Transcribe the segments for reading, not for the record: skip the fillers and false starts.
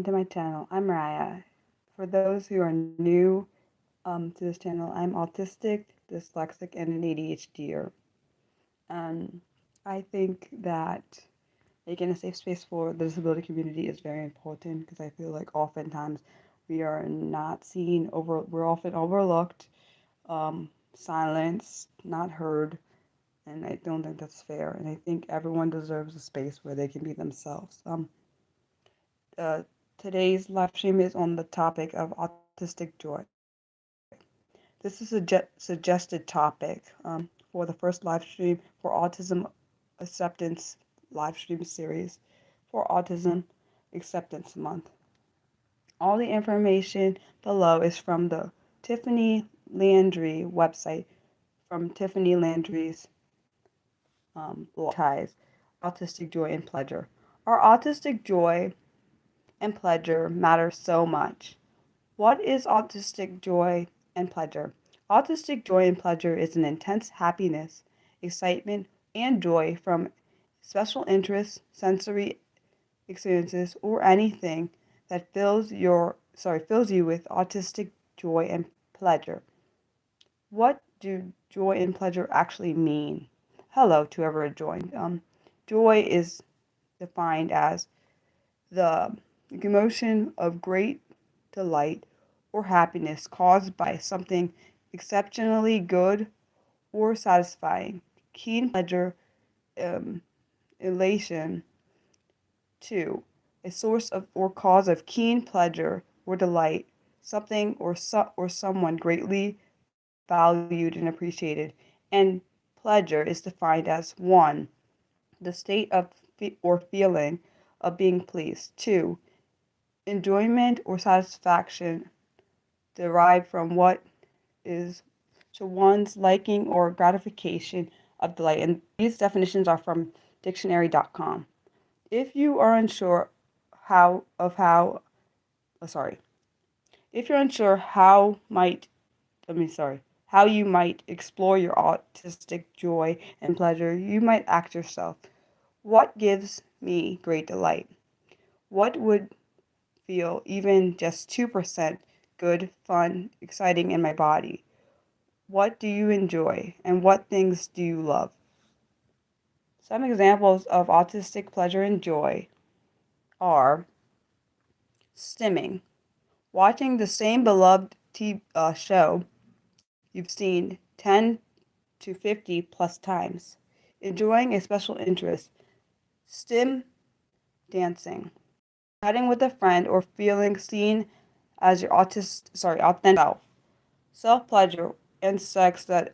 to my channel. I'm Raya. For those who are new to this channel, I'm autistic, dyslexic, and an ADHDer. Um, I think that making a safe space for the disability community is very important because I feel like oftentimes we are not seen, we're often overlooked, silenced, not heard, and I don't think that's fair. And I think everyone deserves a space where they can be themselves. Uh, Today's live stream is on the topic of autistic joy. This is a suggested topic for the first live stream for Autism Acceptance live stream series for Autism Acceptance Month. All the information below is from the Tiffany Landry website, from Tiffany Landry's blog ties, Autistic Joy and Pleasure. Our autistic joy and pleasure matter so much. What is autistic joy and pleasure? Autistic joy and pleasure is an intense happiness, excitement, and joy from special interests, sensory experiences, or anything that fills you with autistic joy and pleasure. What do joy and pleasure actually mean? Hello to whoever joined. Joy is defined as the emotion of great delight or happiness caused by something exceptionally good or satisfying. Keen pleasure, um, elation, two, a source of or cause of keen pleasure or delight, something or someone greatly valued and appreciated. And pleasure is defined as one, the state of or feeling of being pleased. Two, enjoyment or satisfaction derived from what is to one's liking or gratification of delight. And these definitions are from dictionary.com. If you are unsure how of how oh, sorry, if you're unsure how you might explore your autistic joy and pleasure, you might ask yourself, what gives me great delight? What would feel even just 2% good, fun, exciting in my body? What do you enjoy and what things do you love? Some examples of autistic pleasure and joy are stimming, watching the same beloved show you've seen 10 to 50 plus times, enjoying a special interest, stim dancing, chatting with a friend, or feeling seen as your authentic self. Self-pleasure and sex that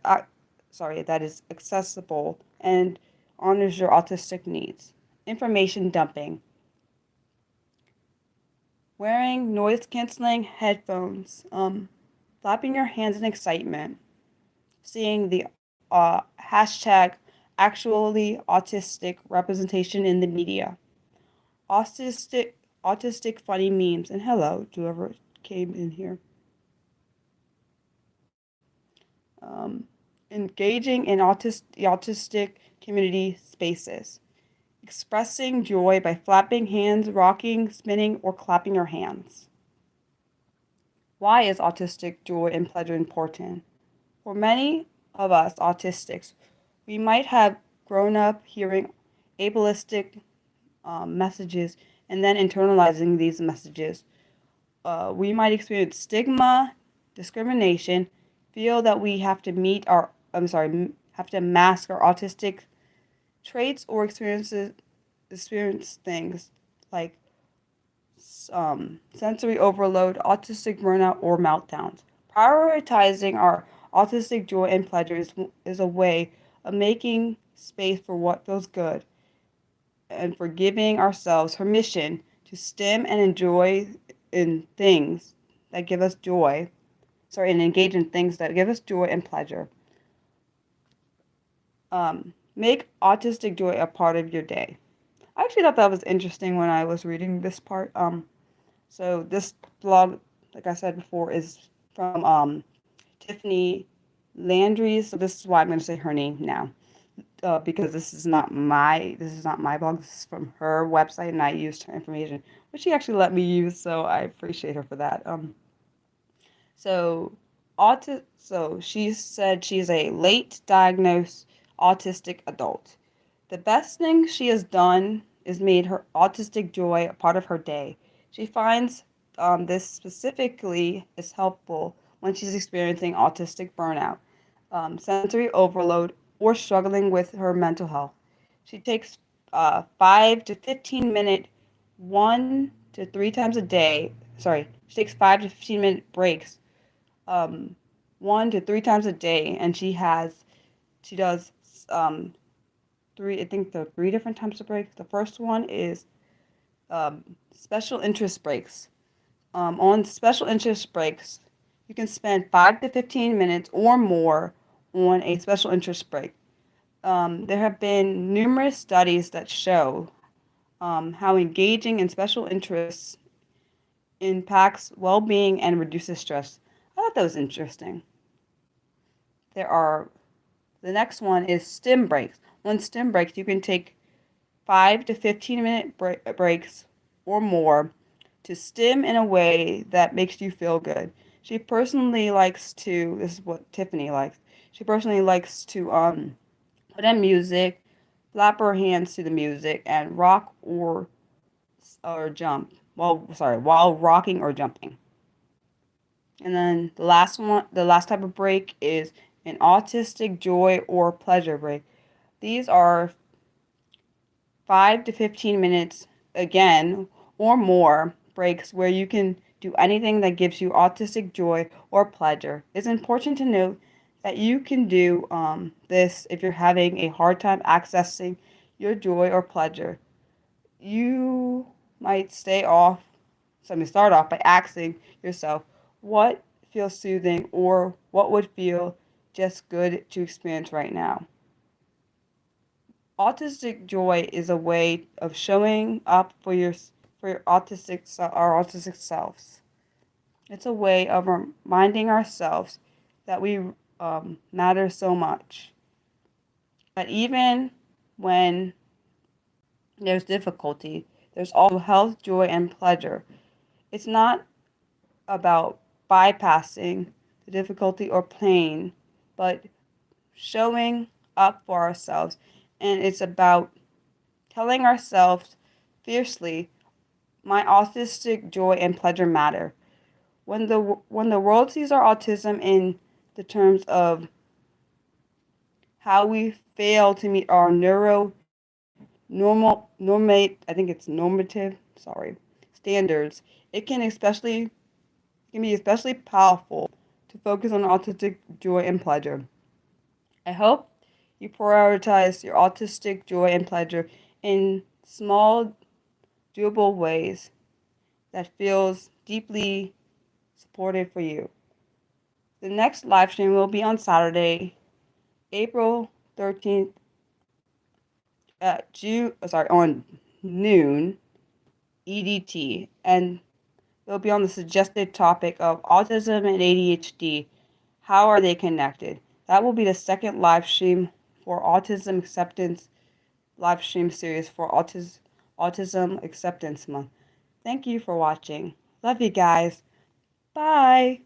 is accessible and honors your autistic needs. Information dumping. Wearing noise-canceling headphones. Flapping your hands in excitement. Seeing the hashtag actually autistic representation in the media. Autistic autistic funny memes. And hello to whoever came in here. Engaging in the autistic community spaces, expressing joy by flapping hands, rocking, spinning, or clapping your hands. Why is autistic joy and pleasure important? For many of us autistics, we might have grown up hearing ableistic messages and then internalizing these messages. We might experience stigma, discrimination, feel that we have to have to mask our autistic traits or experience things like sensory overload, autistic burnout, or meltdowns. Prioritizing our autistic joy and pleasure is a way of making space for what feels good and for giving ourselves permission to stim and enjoy in things that give us joy, and engage in things that give us joy and pleasure. Make autistic joy a part of your day. I actually thought that was interesting when I was reading this part. So this blog, like I said before, is from Tiffany Landry. So this is why I'm going to say her name now. because this is not my blog. This is from her website, and I used her information, which she actually let me use. So I appreciate her for that. So so she said she's a late diagnosed autistic adult. The best thing she has done is made her autistic joy a part of her day. She finds this specifically is helpful when she's experiencing autistic burnout, sensory overload, or struggling with her mental health. She takes 5 to 15 minute 1 to 3 times a day. Sorry, she takes 5 to 15 minute breaks 1 to 3 times a day, and she does three. I think the three different types of breaks. The first one is special interest breaks. On special interest breaks, you can spend 5 to 15 minutes or more on a special interest break. There have been numerous studies that show how engaging in special interests impacts well-being and reduces stress. I thought that was interesting. There are The next one is stim breaks. On stim breaks, you can take 5 to 15 minute breaks or more to stim in a way that makes you feel good. She personally likes to, this is what Tiffany likes. She personally likes to put in music, flap her hands to the music, and rock or jump while rocking or jumping. And then the last type of break is an autistic joy or pleasure break. These are 5 to 15 minutes again or more breaks where you can do anything that gives you autistic joy or pleasure. It's important to note that you can do this if you're having a hard time accessing your joy or pleasure. You might start off by asking yourself what feels soothing or what would feel just good to experience right now. Autistic joy is a way of showing up for your our autistic selves. It's a way of reminding ourselves that we matter so much. That even when there's difficulty, there's also health, joy, and pleasure. It's not about bypassing the difficulty or pain, but showing up for ourselves. And it's about telling ourselves fiercely, my autistic joy and pleasure matter. When the world sees our autism in the terms of how we fail to meet our normative standards, it can be especially powerful to focus on autistic joy and pleasure. I hope you prioritize your autistic joy and pleasure in small, doable ways that feels deeply supportive for you. The next live stream will be on Saturday, April 13th on noon EDT, and it'll be on the suggested topic of autism and ADHD. How are they connected? That will be the second live stream for Autism Acceptance live stream series for Autism Acceptance Month. Thank you for watching. Love you guys. Bye.